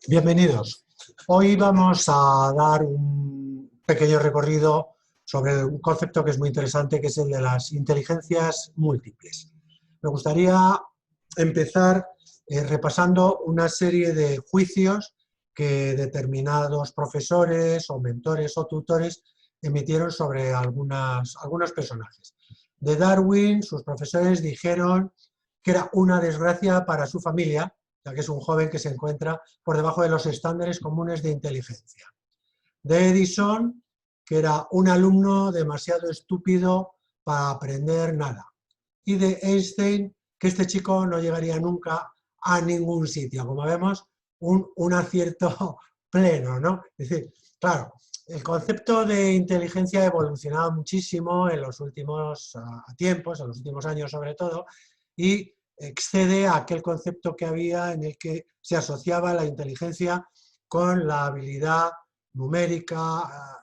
Bienvenidos. Hoy vamos a dar un pequeño recorrido sobre un concepto que es muy interesante, que es el de las inteligencias múltiples. Me gustaría empezar repasando una serie de juicios que determinados profesores o mentores o tutores emitieron sobre algunos personajes. De Darwin, sus profesores dijeron que era una desgracia para su familia, ya que es un joven que se encuentra por debajo de los estándares comunes de inteligencia. De Edison, que era un alumno demasiado estúpido para aprender nada. Y de Einstein, que este chico no llegaría nunca a ningún sitio. Como vemos, un acierto pleno, ¿no? Es decir, claro, el concepto de inteligencia ha evolucionado muchísimo en los últimos tiempos, en los últimos años sobre todo, y excede a aquel concepto que había en el que se asociaba la inteligencia con la habilidad numérica,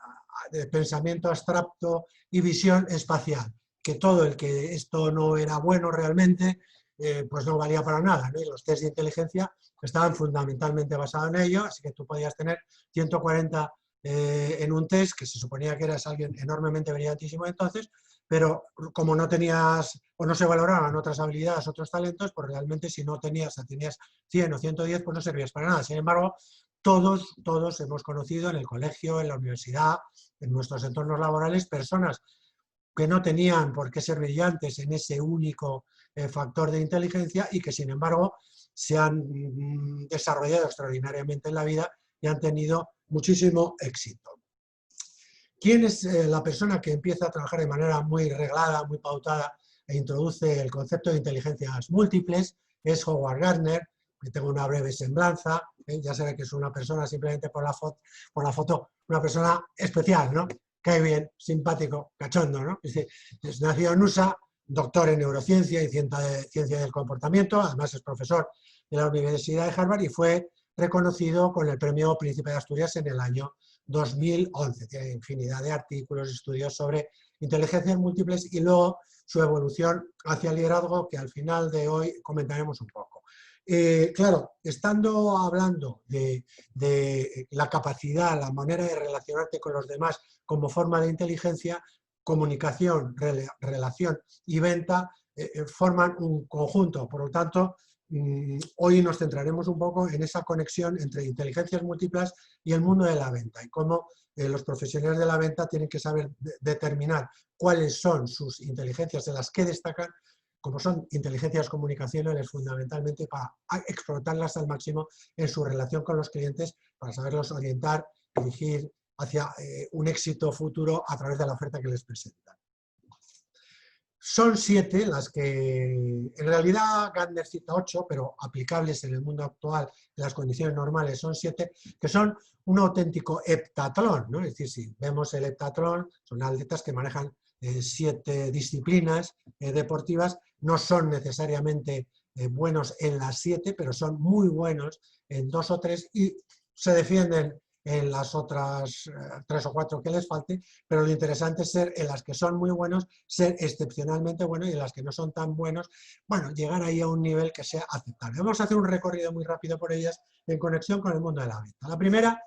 de pensamiento abstracto y visión espacial, que todo el que esto no era bueno realmente, pues no valía para nada, ¿no? Y los test de inteligencia estaban fundamentalmente basados en ello, así que tú podías tener 140 en un test, que se suponía que eras alguien enormemente brillantísimo entonces, pero como no tenías o no se valoraban otras habilidades, otros talentos, pues realmente si no tenías 100 o 110, pues no servías para nada. Sin embargo, todos hemos conocido en el colegio, en la universidad, en nuestros entornos laborales, personas que no tenían por qué ser brillantes en ese único factor de inteligencia y que sin embargo se han desarrollado extraordinariamente en la vida y han tenido muchísimo éxito. ¿Quién es la persona que empieza a trabajar de manera muy reglada, muy pautada e introduce el concepto de inteligencias múltiples? Es Howard Gardner, que tengo una breve semblanza, ya se ve que es una persona simplemente por la foto, una persona especial, ¿no? Cae bien, simpático, cachondo, ¿no? Es nacido en USA, doctor en neurociencia y ciencia del comportamiento, además es profesor de la Universidad de Harvard y fue reconocido con el premio Príncipe de Asturias en el año 2011. Tiene infinidad de artículos, estudios sobre inteligencias múltiples y luego su evolución hacia el liderazgo, que al final de hoy comentaremos un poco. Claro, estando hablando de la capacidad, la manera de relacionarte con los demás como forma de inteligencia, comunicación, relación y venta forman un conjunto. Por lo tanto, hoy nos centraremos un poco en esa conexión entre inteligencias múltiples y el mundo de la venta y cómo los profesionales de la venta tienen que saber determinar cuáles son sus inteligencias en las que destacan, como son inteligencias comunicacionales fundamentalmente para explotarlas al máximo en su relación con los clientes, para saberlos orientar, dirigir hacia un éxito futuro a través de la oferta que les presentan. Son 7 las que, en realidad Gardner cita 8, pero aplicables en el mundo actual, en las condiciones normales, son 7, que son un auténtico heptatlón, ¿no? Es decir, si vemos el heptatlón, son atletas que manejan 7 disciplinas deportivas, no son necesariamente buenos en las 7, pero son muy buenos en 2 o 3 y se defienden en las otras 3 o 4 que les falte, pero lo interesante es ser en las que son muy buenos, ser excepcionalmente buenos y en las que no son tan buenos, bueno, llegar ahí a un nivel que sea aceptable. Vamos a hacer un recorrido muy rápido por ellas en conexión con el mundo de la venta. La primera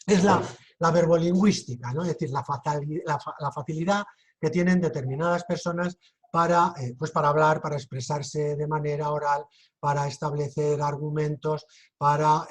es la verbolingüística, ¿no? Es decir, la facilidad que tienen determinadas personas para hablar, para expresarse de manera oral, para establecer argumentos, para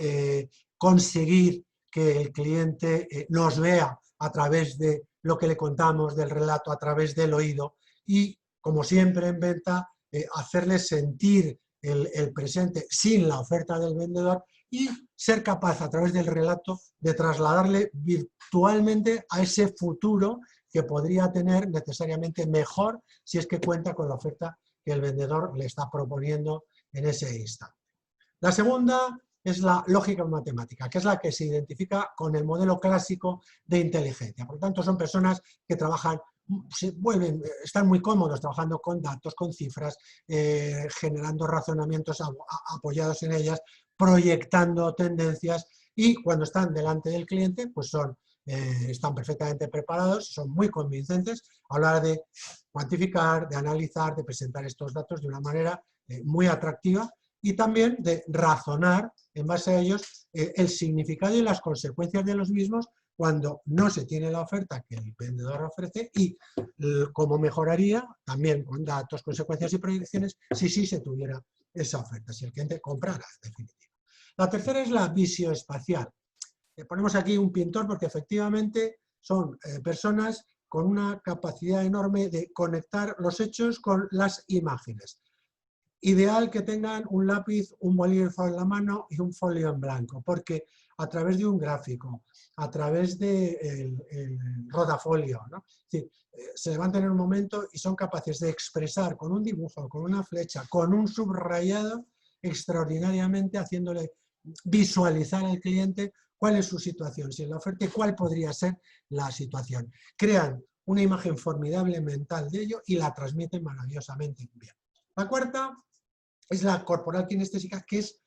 conseguir que el cliente nos vea a través de lo que le contamos, del relato, a través del oído y, como siempre en venta, hacerle sentir el presente sin la oferta del vendedor y ser capaz a través del relato de trasladarle virtualmente a ese futuro que podría tener necesariamente mejor si es que cuenta con la oferta que el vendedor le está proponiendo en ese instante. La segunda es la lógica matemática, que es la que se identifica con el modelo clásico de inteligencia. Por lo tanto, son personas que trabajan, están muy cómodos trabajando con datos, con cifras, generando razonamientos apoyados en ellas, proyectando tendencias y cuando están delante del cliente, pues están perfectamente preparados, son muy convincentes a la hora de cuantificar, de analizar, de presentar estos datos de una manera muy atractiva y también de razonar en base a ellos el significado y las consecuencias de los mismos cuando no se tiene la oferta que el vendedor ofrece y cómo mejoraría, también con datos, consecuencias y proyecciones, si sí se tuviera esa oferta, si el cliente comprara, en definitiva. La tercera es la visioespacial. Ponemos aquí un pintor porque efectivamente son personas con una capacidad enorme de conectar los hechos con las imágenes. Ideal que tengan un lápiz, un bolígrafo en la mano y un folio en blanco, porque a través de un gráfico, a través del rotafolio, ¿no? Es decir, se levantan en un momento y son capaces de expresar con un dibujo, con una flecha, con un subrayado, extraordinariamente haciéndole visualizar al cliente cuál es su situación, si es la oferta y cuál podría ser la situación. Crean una imagen formidable mental de ello y la transmiten maravillosamente bien. La cuarta es la corporal kinestésica, que es,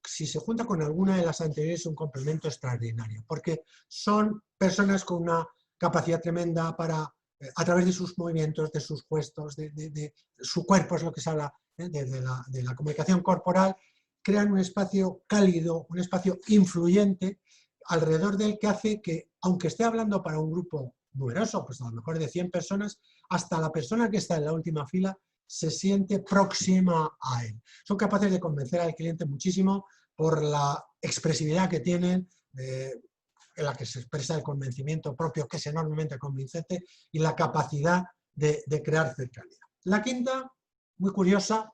si se junta con alguna de las anteriores, un complemento extraordinario, porque son personas con una capacidad tremenda para, a través de sus movimientos, de sus gestos, de su cuerpo, es lo que se habla, de la comunicación corporal, crean un espacio cálido, un espacio influyente alrededor del que hace que, aunque esté hablando para un grupo numeroso, pues a lo mejor de 100 personas, hasta la persona que está en la última fila se siente próxima a él. Son capaces de convencer al cliente muchísimo por la expresividad que tienen, en la que se expresa el convencimiento propio, que es enormemente convincente, y la capacidad de crear cercanía. La quinta, muy curiosa,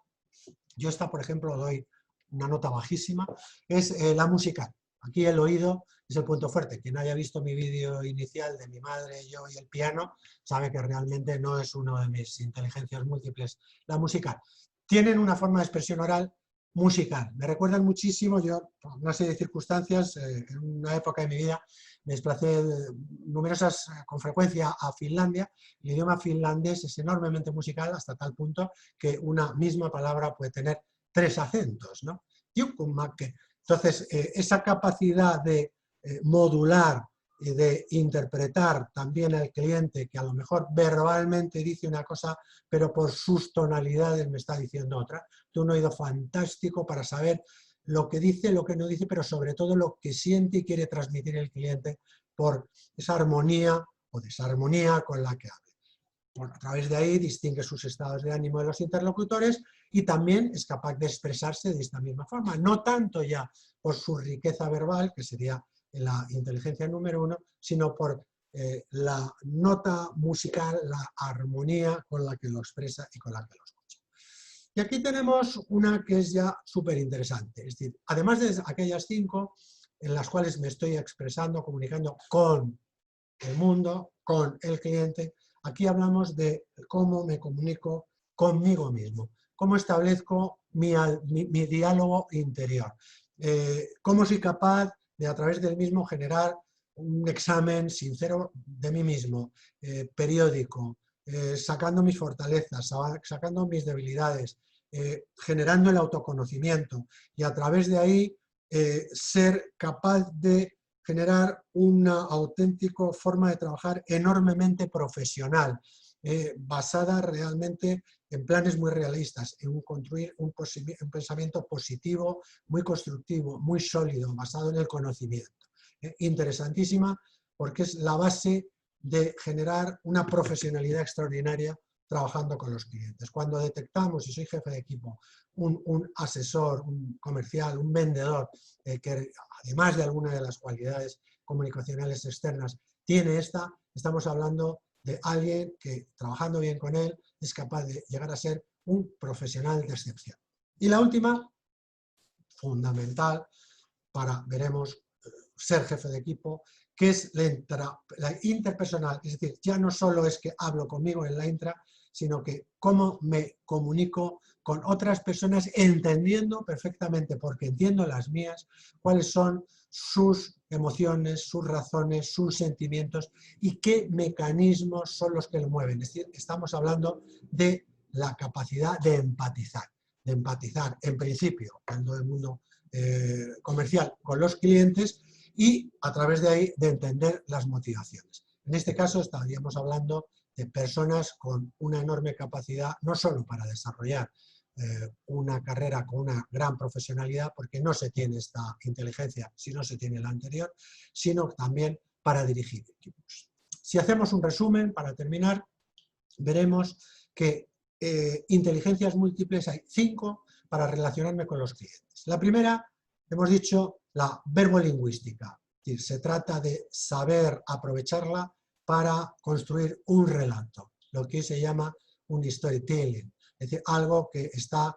yo esta, por ejemplo, doy una nota bajísima, es la musical. Aquí el oído es el punto fuerte. Quien haya visto mi vídeo inicial de mi madre, yo y el piano, sabe que realmente no es una de mis inteligencias múltiples la musical. Tienen una forma de expresión oral musical. Me recuerdan muchísimo, yo, por una serie de circunstancias, en una época de mi vida, me desplacé con frecuencia a Finlandia. El idioma finlandés es enormemente musical hasta tal punto que una misma palabra puede tener 3 acentos, ¿no? Entonces, esa capacidad de modular y de interpretar también al cliente, que a lo mejor verbalmente dice una cosa, pero por sus tonalidades me está diciendo otra. Un oído fantástico para saber lo que dice, lo que no dice, pero sobre todo lo que siente y quiere transmitir el cliente por esa armonía o desarmonía con la que habla. Bueno, a través de ahí distingue sus estados de ánimo de los interlocutores y también es capaz de expresarse de esta misma forma, no tanto ya por su riqueza verbal, que sería la inteligencia número 1, sino por la nota musical, la armonía con la que lo expresa y con la que lo escucha. Y aquí tenemos una que es ya súper interesante, es decir, además de aquellas 5 en las cuales me estoy expresando, comunicando con el mundo, con el cliente, aquí hablamos de cómo me comunico conmigo mismo, cómo establezco mi diálogo interior, cómo soy capaz de a través del mismo generar un examen sincero de mí mismo, periódico, sacando mis fortalezas, sacando mis debilidades, generando el autoconocimiento y a través de ahí ser capaz de generar una auténtica forma de trabajar enormemente profesional, basada realmente en planes muy realistas, en construir un pensamiento positivo, muy constructivo, muy sólido, basado en el conocimiento. Interesantísima porque es la base de generar una profesionalidad extraordinaria trabajando con los clientes. Cuando detectamos, y soy jefe de equipo, un asesor, un comercial, un vendedor, que además de alguna de las cualidades comunicacionales externas tiene esta, estamos hablando de alguien que trabajando bien con él es capaz de llegar a ser un profesional de excepción. Y la última, fundamental para, veremos, ser jefe de equipo, que es la interpersonal, es decir, ya no solo es que hablo conmigo en la intra, sino que cómo me comunico con otras personas entendiendo perfectamente, porque entiendo las mías, cuáles son sus emociones, sus razones, sus sentimientos y qué mecanismos son los que lo mueven. Es decir, estamos hablando de la capacidad de empatizar en principio, cuando el mundo comercial con los clientes y a través de ahí de entender las motivaciones. En este caso estaríamos hablando de personas con una enorme capacidad, no solo para desarrollar una carrera con una gran profesionalidad, porque no se tiene esta inteligencia si no se tiene la anterior, sino también para dirigir equipos. Si hacemos un resumen, para terminar, veremos que inteligencias múltiples hay 5 para relacionarme con los clientes. La primera, hemos dicho, la verbolingüística. Es decir, se trata de saber aprovecharla para construir un relato, lo que se llama un storytelling, es decir, algo que está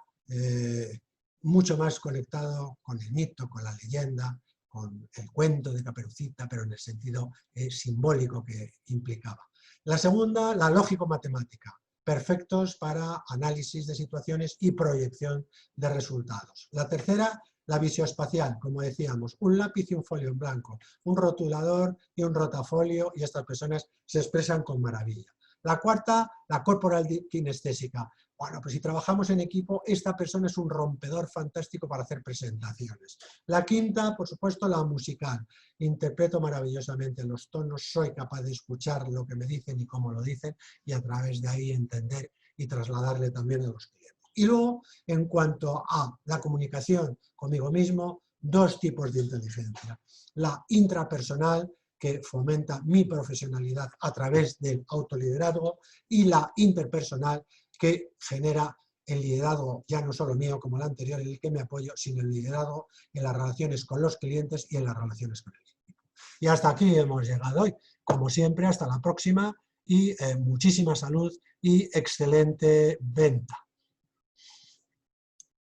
mucho más conectado con el mito, con la leyenda, con el cuento de Caperucita, pero en el sentido simbólico que implicaba. La segunda, la lógico-matemática, perfectos para análisis de situaciones y proyección de resultados. La tercera, la visioespacial, como decíamos, un lápiz y un folio en blanco, un rotulador y un rotafolio, y estas personas se expresan con maravilla. La cuarta, la corporal kinestésica. Bueno, pues si trabajamos en equipo, esta persona es un rompedor fantástico para hacer presentaciones. La quinta, por supuesto, la musical. Interpreto maravillosamente los tonos, soy capaz de escuchar lo que me dicen y cómo lo dicen, y a través de ahí entender y trasladarle también a los clientes. Y luego, en cuanto a la comunicación conmigo mismo, 2 tipos de inteligencia. La intrapersonal, que fomenta mi profesionalidad a través del autoliderazgo, y la interpersonal, que genera el liderazgo ya no solo mío como el anterior en el que me apoyo, sino el liderazgo en las relaciones con los clientes y en las relaciones con el equipo. Y hasta aquí hemos llegado hoy. Como siempre, hasta la próxima y muchísima salud y excelente venta.